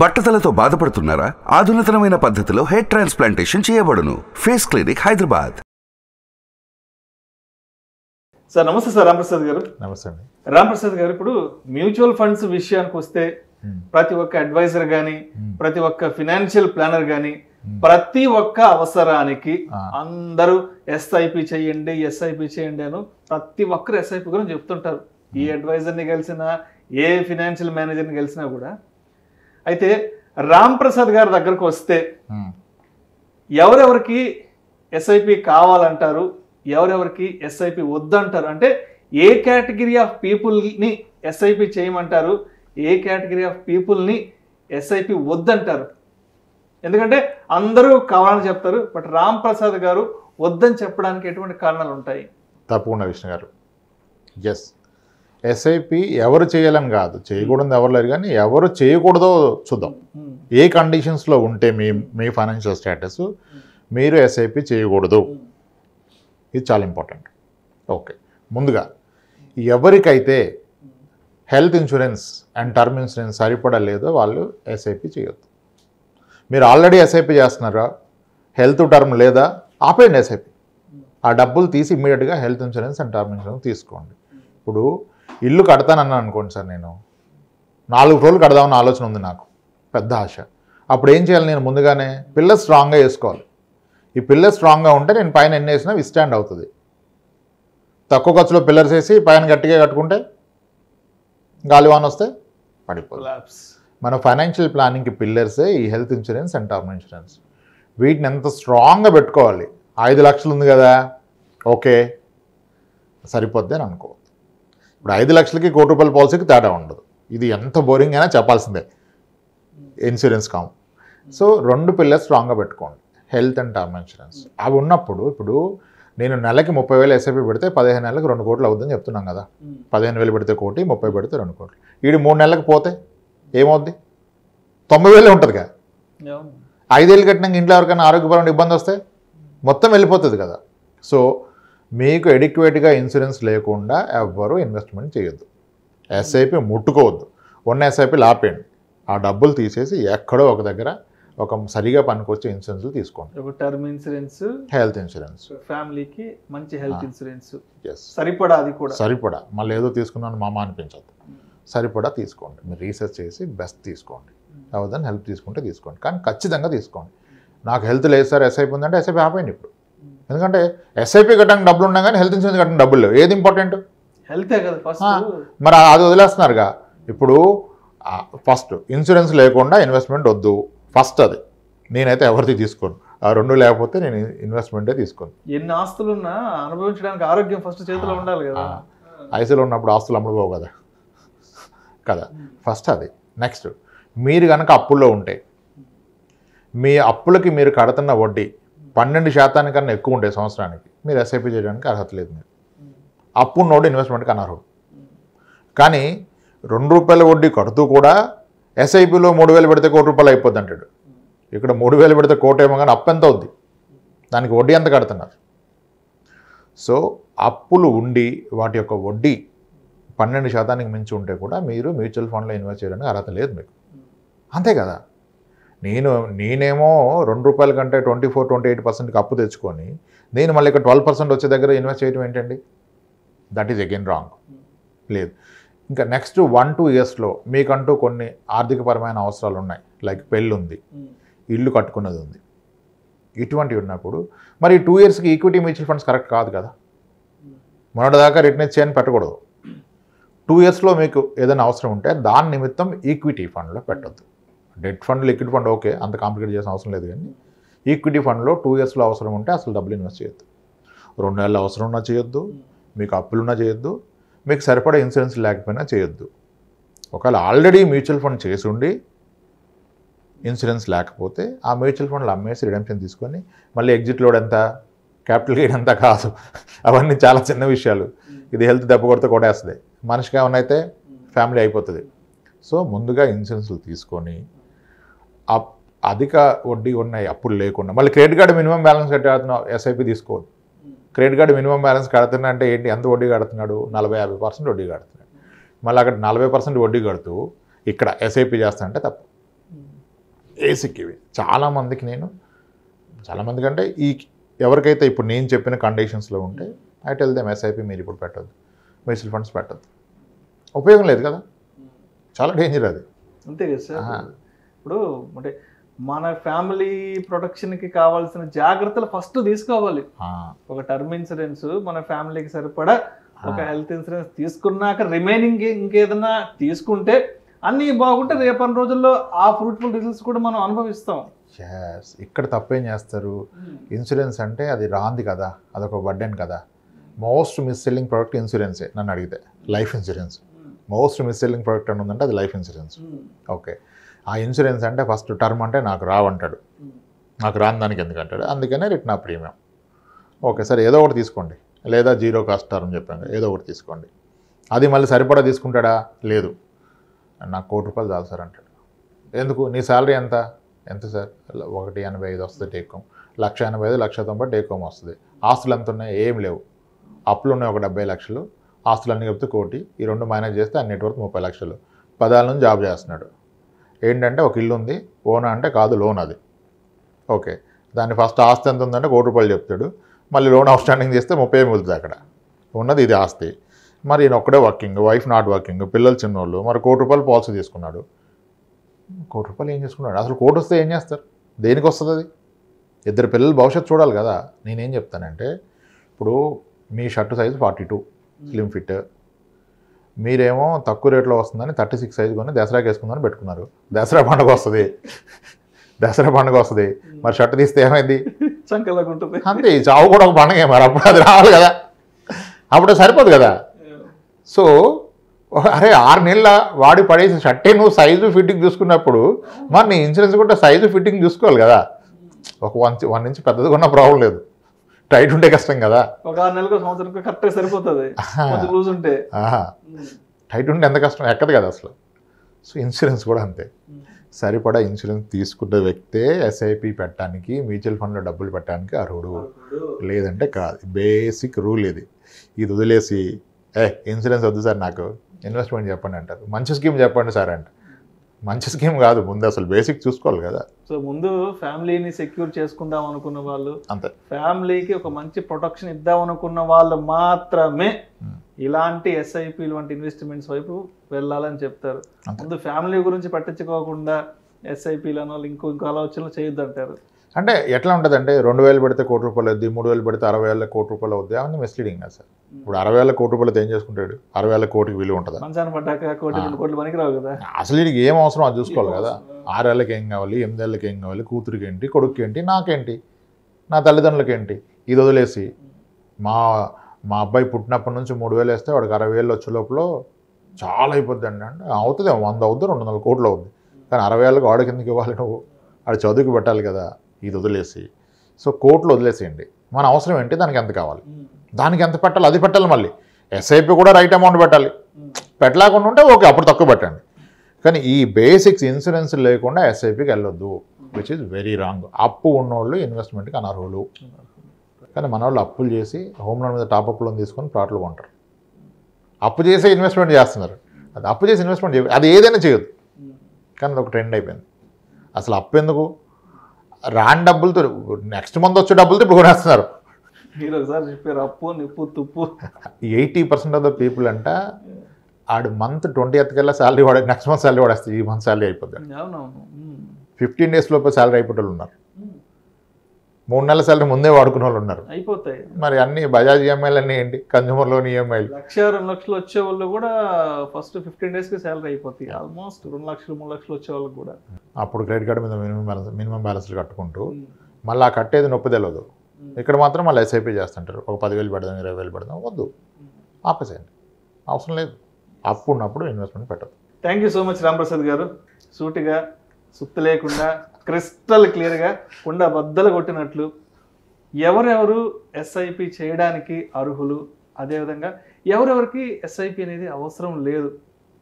బట్టతలతో బాధపడుతున్నారా? ఆధునితనమైన పద్ధతిలో hair transplantation చేయబడును. Face clinic Hyderabad. సార్ నమస్తే సార్ రాంప్రసాద్ గారు. నమస్తే అండి. రాంప్రసాద్ గారు, ఇప్పుడు మ్యూచువల్ ఫండ్స్ విషయానికి వస్తే ప్రతి ఒక్క అడ్వైజర్ గాని, ప్రతి ఒక్క ఫినాన్షియల్ ప్లానర్ గాని, ప్రతి ఒక్క అవసరానికి అందరూ ఎస్ఐపి చేయండి అని ప్రతి ఒక్కరు ఎస్ఐపి గురించి చెప్తుంటారు. ఈ అడ్వైజర్ని కలిసినా, ఏ ఫినాన్షియల్ మేనేజర్ని కలిసినా కూడా. అయితే రాంప్రసాద్ గారి దగ్గరకు వస్తే ఎవరెవరికి ఎస్ఐపి కావాలంటారు, ఎవరెవరికి ఎస్ఐపి వద్దంటారు? అంటే ఏ కేటగిరీ ఆఫ్ పీపుల్ని ఎస్ఐపి చేయమంటారు, ఏ కేటగిరీ ఆఫ్ పీపుల్ని ఎస్ఐపి వద్దంటారు? ఎందుకంటే అందరూ కావాలని చెప్తారు, బట్ రాంప్రసాద్ గారు వద్దని చెప్పడానికి ఎటువంటి కారణాలు ఉంటాయి? తప్పకుండా విష్ణు గారు. ఎస్, ఎస్ఐపి ఎవరు చేయాలని కాదు, చేయకూడదు ఎవరు లేరు, కానీ ఎవరు చేయకూడదో చూద్దాం. ఏ కండిషన్స్లో ఉంటే మీ ఫైనాన్షియల్ స్టేటస్ మీరు ఎస్ఐపి చేయకూడదు, ఇది చాలా ఇంపార్టెంట్. ఓకే, ముందుగా ఎవరికైతే health insurance and term insurance సరిపడలేదో వాళ్ళు ఎస్ఐపి చేయొద్దు. మీరు ఆల్రెడీ ఎస్ఐపి చేస్తున్నారా, హెల్త్ టర్మ్ లేదా, ఆపేయండి ఎస్ఐపి. ఆ డబ్బులు తీసి ఇమ్మీడియట్గా health insurance and term insurance తీసుకోండి. ఇప్పుడు ఇల్లు కడతానన్నాను అనుకోండి సార్, నేను 4 రోజులు కడదామని ఆలోచన ఉంది, నాకు పెద్ద ఆశ. అప్పుడు ఏం చేయాలి? నేను ముందుగానే పిల్లర్ స్ట్రాంగ్గా వేసుకోవాలి. ఈ పిల్లర్ స్ట్రాంగ్గా ఉంటే నేను పైన ఎన్ని వేసినా విస్టాండ్ అవుతుంది. తక్కువ ఖర్చులో పిల్లర్స్ వేసి పైన గట్టిగా కట్టుకుంటే గాలివాన వస్తే పడిపోతుంది. మన ఫైనాన్షియల్ ప్లానింగ్కి పిల్లర్సే ఈ health insurance and term insurance. వీటిని ఎంత స్ట్రాంగ్గా పెట్టుకోవాలి. 5 లక్షలు ఉంది కదా, ఓకే సరిపోద్ది అని అనుకోవద్దు. ఇప్పుడు 5 లక్షలకి ₹1 కోటి పాలసీకి తేడా ఉండదు. ఇది ఎంత బోరింగ్ అయినా చెప్పాల్సిందే, ఇన్సూరెన్స్ కాము. సో 2 పిల్లర్స్ స్ట్రాంగ్గా పెట్టుకోండి, హెల్త్ అండ్ టర్మ్ ఇన్సూరెన్స్. అవి ఉన్నప్పుడు ఇప్పుడు నేను నెలకి 30,000 ఎస్ఐపి పెడితే 15 నెలలకు 2 కోట్లు అవుతుందని చెప్తున్నాం కదా. 15,000 పెడితే 1 కోటి, 30 పెడితే 2 కోట్లు. వీడి 3 నెలలకు పోతే ఏమవుద్ది? 90,000 ఉంటుంది కదా. 5 ఏళ్ళు కట్టినాక ఇంట్లో ఎవరికైనా ఆరోగ్యపరమైన ఇబ్బంది వస్తే మొత్తం వెళ్ళిపోతుంది కదా. సో మీకు ఎడిక్వేట్గా ఇన్సూరెన్స్ లేకుండా ఎవ్వరూ ఇన్వెస్ట్మెంట్ చేయొద్దు, ఎస్ఐపి ముట్టుకోవద్దు. ఉన్న ఎస్ఐపి ఆపేయండి. ఆ డబ్బులు తీసేసి ఎక్కడో ఒక దగ్గర ఒక సరిగా పనికొచ్చే ఇన్సూరెన్స్లు తీసుకోండి. ఒక టర్మ్ ఇన్సూరెన్స్, హెల్త్ ఇన్సూరెన్స్, ఫ్యామిలీకి మంచి హెల్త్ ఇన్సూరెన్స్ సరిపడా, అది కూడా సరిపడా. మళ్ళీ ఏదో తీసుకున్నాను మామ అనిపించద్దు, సరిపడా తీసుకోండి. మీరు రీసెర్చ్ చేసి బెస్ట్ తీసుకోండి. అవదని హెల్ప్ తీసుకుంటే తీసుకోండి, కానీ ఖచ్చితంగా తీసుకోండి. నాకు హెల్త్ లేదు సార్, ఎస్ఐపి ఉందంటే ఎస్ఐపి ఆపేయండి ఇప్పుడు. ఎందుకంటే ఎస్ఐపి కట్టడానికి డబ్బులు ఉన్నాయి కానీ హెల్త్ ఇన్సూరెన్స్ కట్టడానికి డబ్బులు లేవు. ఏది ఇంపార్టెంట్? హెల్తే కదా ఫస్ట్. మరి అది వదిలేస్తున్నారుగా. ఇప్పుడు ఫస్ట్ ఇన్సూరెన్స్ లేకుండా ఇన్వెస్ట్మెంట్ వద్దు, ఫస్ట్ అది. నేనైతే ఎవరిది తీసుకోను, ఆ 2 లేకపోతే నేను ఇన్వెస్ట్మెంటే తీసుకోను. ఎన్ని ఆస్తులున్నా అనుభవించడానికి ఆరోగ్యం ఫస్ట్ చేతిలో ఉండాలి కదా. ఐసీలో ఉన్నప్పుడు ఆస్తులు అమ్ముడుపోవు కదా ఫస్ట్ అది. నెక్స్ట్, మీరు కనుక అప్పుల్లో ఉంటే మీ అప్పులకి మీరు కడుతున్న వడ్డీ 12% కన్నా ఎక్కువ ఉంటే సంవత్సరానికి, మీరు ఎస్ఐపి చేయడానికి అర్హత లేదు. మీరు అప్పు ఉన్నోడు ఇన్వెస్ట్మెంట్కి అనర్హుడు. కానీ ₹2 వడ్డీ కడుతూ కూడా ఎస్ఐపిలో 3,000 పెడితే ₹1 కోటి అయిపోద్ది అంటాడు. ఇక్కడ 3,000 పెడితే 1 కోటి ఏమో, కానీ అప్పు ఎంత అవుద్ది, దానికి వడ్డీ ఎంత కడుతున్నారు? సో అప్పులు ఉండి వాటి యొక్క వడ్డీ 12% మించి ఉంటే కూడా మీరు మ్యూచువల్ ఫండ్లో ఇన్వెస్ట్ చేయడానికి అర్హత లేదు మీకు. అంతే కదా. నేనేమో ₹2 కంటే 24-28% అప్పు తెచ్చుకొని నేను మళ్ళీ ఇక్కడ 12% వచ్చే దగ్గర ఇన్వెస్ట్ చేయడం ఏంటండి? That is again wrong. లేదు. ఇంకా నెక్స్ట్ 1-2 ఇయర్స్లో మీకంటూ కొన్ని ఆర్థికపరమైన అవసరాలు ఉన్నాయి, లైక్ పెళ్ళి ఉంది, ఇల్లు కట్టుకున్నది ఉంది. ఇటువంటివి ఉన్నప్పుడు మరి 2 ఇయర్స్కి ఈక్విటీ మ్యూచువల్ ఫండ్స్ కరెక్ట్ కాదు కదా. మొన్నటిదాకా రిటర్న్ చేయని పెట్టకూడదు. 2 ఇయర్స్లో మీకు ఏదైనా అవసరం ఉంటే దాని నిమిత్తం ఈక్విటీ ఫండ్లో పెట్టద్దు. Debt fund, liquid fund okay, అంత కాంప్లికేట్ చేసిన అవసరం లేదు. కానీ ఈక్విటీ ఫండ్లో 2 ఇయర్స్లో అవసరం ఉంటే అసలు డబ్బులు ఇన్వెస్ట్ చేయొద్దు. 2 నెలలు అవసరం ఉన్నా చేయొద్దు, మీకు అప్పులున్నా చేయొద్దు, మీకు సరిపడా ఇన్సూరెన్స్ లేకపోయినా చేయొద్దు. ఒకవేళ ఆల్రెడీ మ్యూచువల్ ఫండ్ చేసి ఉండి ఇన్సూరెన్స్ లేకపోతే ఆ మ్యూచువల్ ఫండ్లు అమ్మేసి రిడెంప్షన్ తీసుకొని మళ్ళీ ఎగ్జిట్ లోడ్ ఎంత, క్యాపిటల్ గెయిన్ ఎంత కాదు, అవన్నీ చాలా చిన్న విషయాలు. ఇది హెల్త్ దెబ్బ కొడితే కొట్టేస్తుంది, మనిషిగా ఉన్నైతే ఫ్యామిలీ అయిపోతుంది. సో ముందుగా ఇన్సూరెన్స్లు తీసుకొని అధిక వడ్డీ ఉన్నాయి అప్పులు లేకుండా, మళ్ళీ క్రెడిట్ కార్డు మినిమం బ్యాలెన్స్ కట్టాడుతున్నావు, ఎస్ఐపి తీసుకోవద్దు. క్రెడిట్ కార్డు మినిమం బ్యాలెన్స్ కడుతున్నా అంటే ఏంటి, ఎంత వడ్డీ కడుతున్నాడు? 40-50% వడ్డీ కడుతున్నాడు. మళ్ళీ అక్కడ 40% వడ్డీ కడుతూ ఇక్కడ ఎస్ఐపి చేస్తానంటే తప్పు. బేసిక్ ఇవి. చాలామందికి అంటే ఎవరికైతే ఇప్పుడు నేను చెప్పిన కండిషన్స్లో ఉంటే ఐ టెల్ దెమ్ ఎస్ఐపి మీరు ఇప్పుడు పెట్టద్దు, మ్యూచువల్ ఫండ్స్ పెట్టద్దు, ఉపయోగం లేదు కదా, చాలా డేంజర్ అది. అంతే కదా సార్. ఇప్పుడు అంటే మన ఫ్యామిలీ ప్రొటెక్షన్కి కావాల్సిన జాగ్రత్తలు ఫస్ట్ తీసుకోవాలి. ఒక టర్మ్ ఇన్సూరెన్స్ మన ఫ్యామిలీకి సరిపడా, ఒక హెల్త్ ఇన్సూరెన్స్ తీసుకున్నాక రిమైనింగ్ ఇంకేదన్నా తీసుకుంటే అన్నీ బాగుంటే రేపటి రోజుల్లో ఆ ఫ్రూట్ఫుల్ రిజల్ట్స్ కూడా మనం అనుభవిస్తాం. ఇక్కడ తప్పేం చేస్తారు, ఇన్సూరెన్స్ అంటే అది రాంది కదా, అదొక బర్డెన్ కదా. మోస్ట్ మిస్ సెల్లింగ్ ప్రోడక్ట్ ఇన్సూరెన్సే నన్ను అడిగితే, life insurance. Most miss selling product అని ఉందంటే అది లైఫ్ ఇన్సూరెన్స్. ఓకే, ఆ ఇన్సూరెన్స్ అంటే ఫస్ట్ టర్మ్ అంటే నాకు రావంటాడు, నాకు రాని దానికి ఎందుకంటాడు, అందుకనే రిటర్న్ ఆ ప్రీమియం. ఓకే సార్, ఏదో ఒకటి తీసుకోండి, లేదా జీరో కాస్ట్ టర్మ్ చెప్పాను, ఏదో ఒకటి తీసుకోండి. అది మళ్ళీ సరిపడా తీసుకుంటాడా, లేదు నాకు ₹1,00,00,000 చాలు సార్ అంటాడు. ఎందుకు, నీ శాలరీ ఎంత సార్, 185 వస్తుంది టేక్ హోమ్, 1,85,000 1,90,000 టేక్ హోమ్ వస్తుంది. ఆస్తులు ఎంత ఉన్నాయి, ఏం లేవు, అప్పులు ఉన్నాయి ఒక 70 లక్షలు, ఆస్తులు అన్నీ కలిపితే 1 కోటి, ఈ రెండు మేనేజ్ చేస్తే అన్నిటి వరకు 30 లక్షలు. 10 ఏళ్ళ నుంచి జాబ్ చేస్తున్నాడు. ఏంటంటే ఒక ఇల్లు ఉంది, ఓనా అంటే కాదు లోన్ అది. ఓకే, దాన్ని ఫస్ట్ ఆస్తి ఎంత ఉందంటే ₹1,00,00,000 చెప్తాడు, మళ్ళీ లోన్ అవుట్ స్టాండింగ్ చేస్తే 30 మిగులుతుంది. అక్కడ ఉన్నది ఇది ఆస్తి. మరి ఈయన ఒక్కడే వర్కింగ్, వైఫ్ నాట్ వర్కింగ్, పిల్లలు చిన్నోళ్ళు, మరి ₹1,00,00,000 పాలసీ తీసుకున్నాడు. ₹1,00,00,000 ఏం చేసుకున్నాడు, అసలు 1,00,00,000 వస్తే ఏం చేస్తారు, దేనికి వస్తుంది అది, ఇద్దరు పిల్లలు భవిష్యత్తు చూడాలి కదా. నేనేం చెప్తానంటే, ఇప్పుడు మీ షర్టు సైజు 42 స్లిమ్ ఫిట్, మీరేమో తక్కువ రేట్లో వస్తుందని 36 సైజు కొని దసరాకి వేసుకుందని పెట్టుకున్నారు. దసరా పండుగ వస్తుంది, మరి షర్ట్ తీస్తే ఏమైంది, అంతే, చావు కూడా ఒక పండుగ, మరి అప్పుడు అది రావాలి కదా, అప్పుడు సరిపోదు కదా. సో అరే 6 నెలల వాడి పడేసి షర్టే నువ్వు సైజు ఫిట్టింగ్ చూసుకున్నప్పుడు మరి నీ ఇన్సూరెన్స్ కూడా సైజు ఫిట్టింగ్ చూసుకోవాలి కదా. ఒక 1 ఇంచ్ పెద్దది కొన్న ప్రాబ్లం లేదు, టైట్ ఉంటే కష్టం కదా. ఒక 6 నెలలకు సంవత్సరానికి కరెక్ట్గా సరిపోతుంది, లూజ్ ఉంటే టైట్ ఉంటే ఎంత కష్టం, ఎక్కదు కదా అసలు. సో ఇన్సూరెన్స్ కూడా అంతే, సరిపడా ఇన్సూరెన్స్ తీసుకున్న వ్యక్తే ఎస్ఐపి పెట్టడానికి, మ్యూచువల్ ఫండ్లో డబ్బులు పెట్టడానికి అర్హుడు, లేదంటే కాదు. బేసిక్ రూల్ ఇది వదిలేసి ఇన్సూరెన్స్ వద్దు సార్ నాకు ఇన్వెస్ట్మెంట్ చెప్పండి అంటారు. మంచి స్కీమ్ చెప్పండి సార్ అంటే, మంచి స్కీమ్ కాదు, ముందు అసలు బేసిక్ చూసుకోవాలి కదా. సో ముందు ఫ్యామిలీని సెక్యూర్ చేసుకుందాం అనుకున్న వాళ్ళు, అంతే, ఫ్యామిలీకి ఒక మంచి ప్రొటెక్షన్ ఇద్దాం అనుకున్న వాళ్ళు మాత్రమే ఇలాంటి ఎస్ఐపి వంటి ఇన్వెస్ట్మెంట్స్ వైపు వెళ్ళాలని చెప్తారు. ముందు ఫ్యామిలీ గురించి పట్టించుకోకుండా ఎస్ఐపీలను ఇంకో ఆలోచనలు చేయొద్దు అంటారు. అంటే ఎట్లా ఉంటుంది అంటే 2,000 పెడితే ₹1,00,00,000 అవుద్ది, 3,000 పెడితే ₹60,000 అవుద్ది, అవన్నీ మిస్లీడింగ్ కదా సార్. ఇప్పుడు ₹60,000 ఏం చేసుకుంటాడు, ₹60,000 విలువ ఉంటుందా, మంచాన్ని పడ్డాక 1,00,00,000 2,00,00,000 పనికి రావు కదా. అసలు వీడికి ఏం అవసరం అది చూసుకోవాలి కదా. 6 ఏళ్ళకి ఏం కావాలి, 8 ఏళ్ళకి ఏం కావాలి, కూతురికి ఏంటి, కొడుకు ఏంటి, నాకేంటి, నా తల్లిదండ్రులకి ఏంటి, ఇది వదిలేసి మా అబ్బాయి పుట్టినప్పటి నుంచి 3,000 వేస్తే వాడికి 60,000 వచ్చే లోపల చాలా అయిపోద్ది అంటే అవుతుంది, 100 అవుద్ది, 200 కోట్లు అవుద్ది, కానీ 60,000 వాడికి ఎందుకు ఇవ్వాలి, నువ్వు వాడు చదువుకి పెట్టాలి కదా. ఇది వదిలేసి సో కోట్లు వదిలేసేయండి, మన అవసరం ఏంటి, దానికి ఎంత కావాలి, దానికి ఎంత పెట్టాలి అది పెట్టాలి. మళ్ళీ ఎస్ఐపి కూడా రైట్ అమౌంట్ పెట్టాలి, పెట్టలేకుండా ఉంటే ఓకే అప్పుడు తక్కువ పెట్టండి, కానీ ఈ బేసిక్స్ ఇన్సూరెన్స్ లేకుండా ఎస్ఐపికి వెళ్ళొద్దు, విచ్ ఈజ్ వెరీ రాంగ్. అప్పు ఉన్నోళ్ళు ఇన్వెస్ట్మెంట్కి అనర్హులు, కానీ మన వాళ్ళు అప్పులు చేసి హోమ్ లోన్ మీద టాప్అప్ లోన్ తీసుకొని ప్లాట్లు కొంటారు, అప్పు చేసే ఇన్వెస్ట్మెంట్ చేస్తున్నారు. అది అప్పు చేసి ఇన్వెస్ట్మెంట్ చేయదు, అది ఏదైనా చేయదు, కానీ అది ఒక ట్రెండ్ అయిపోయింది. అసలు అప్పు ఎందుకు, రాని డబ్బులతో నెక్స్ట్ మంత్ వచ్చే డబ్బులతో ఇప్పుడు కొనేస్తున్నారు. 80% ఆఫ్ ద పీపుల్ అంట ఆడు మంత్ 20th కల్లా శాలరీ వాడే, నెక్స్ట్ మంత్ శాలరీ వాడేస్తే ఈ మంత్ శాలరీ అయిపోద్ది. 15 days లోపే శాలరీ అయిపోయే వాళ్ళు ఉన్నారు, 3 నెలల శాలరీ ముందే వాడుకునే వాళ్ళు ఉన్నారు, అయిపోతాయి. మరి అన్ని బజాజ్ ఈఎంఐలు అన్నీ ఏంటి, కన్జ్యూమర్ లోన్ ఈఎంఐలు 1,00,000 2 లక్షలు వచ్చే వాళ్ళు కూడా ఫస్ట్ 15 daysకి శాలరీ అయిపోతాయి. ఆల్మోస్ట్ 2 లక్షలు 3 లక్షలు వచ్చే వాళ్ళకి కూడా అప్పుడు క్రెడిట్ కార్డు మీద మినిమం బ్యాలెన్స్లు కట్టుకుంటూ మళ్ళీ ఆ కట్టేది నొప్పి తెలియదు. ఇక్కడ మాత్రం మళ్ళీ ఎస్ఐపి చేస్తుంటారు, ఒక 10,000 పెడదాం 20,000 పెడదాం, వద్దు ఆపేసేయండి, అవసరం లేదు. అప్పు ఉన్నప్పుడు ఇన్వెస్ట్మెంట్ పెట్టదు. Thank you so much Ramprasad గారు. సూటిగా సుత్తి లేకుండా క్రిస్టల్ క్లియర్గా కుండ బద్దలు కొట్టినట్లు ఎవరెవరు ఎస్ఐపి చేయడానికి అర్హులు, అదేవిధంగా ఎవరెవరికి ఎస్ఐపి అనేది అవసరం లేదు,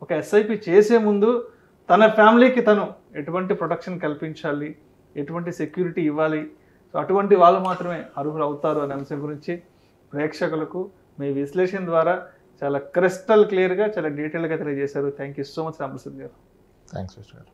ఒక ఎస్ఐపి చేసే ముందు తన ఫ్యామిలీకి తను ఎటువంటి ప్రొటెక్షన్ కల్పించాలి, ఎటువంటి సెక్యూరిటీ ఇవ్వాలి, సో అటువంటి వాళ్ళు మాత్రమే అర్హులు అవుతారు అనే అంశం గురించి ప్రేక్షకులకు మీ విశ్లేషణ ద్వారా చాలా క్రిస్టల్ క్లియర్గా చాలా డీటెయిల్గా తెలియజేశారు. Thank you so much Ramprasad గారు. థ్యాంక్స్ విష్ణు గారు.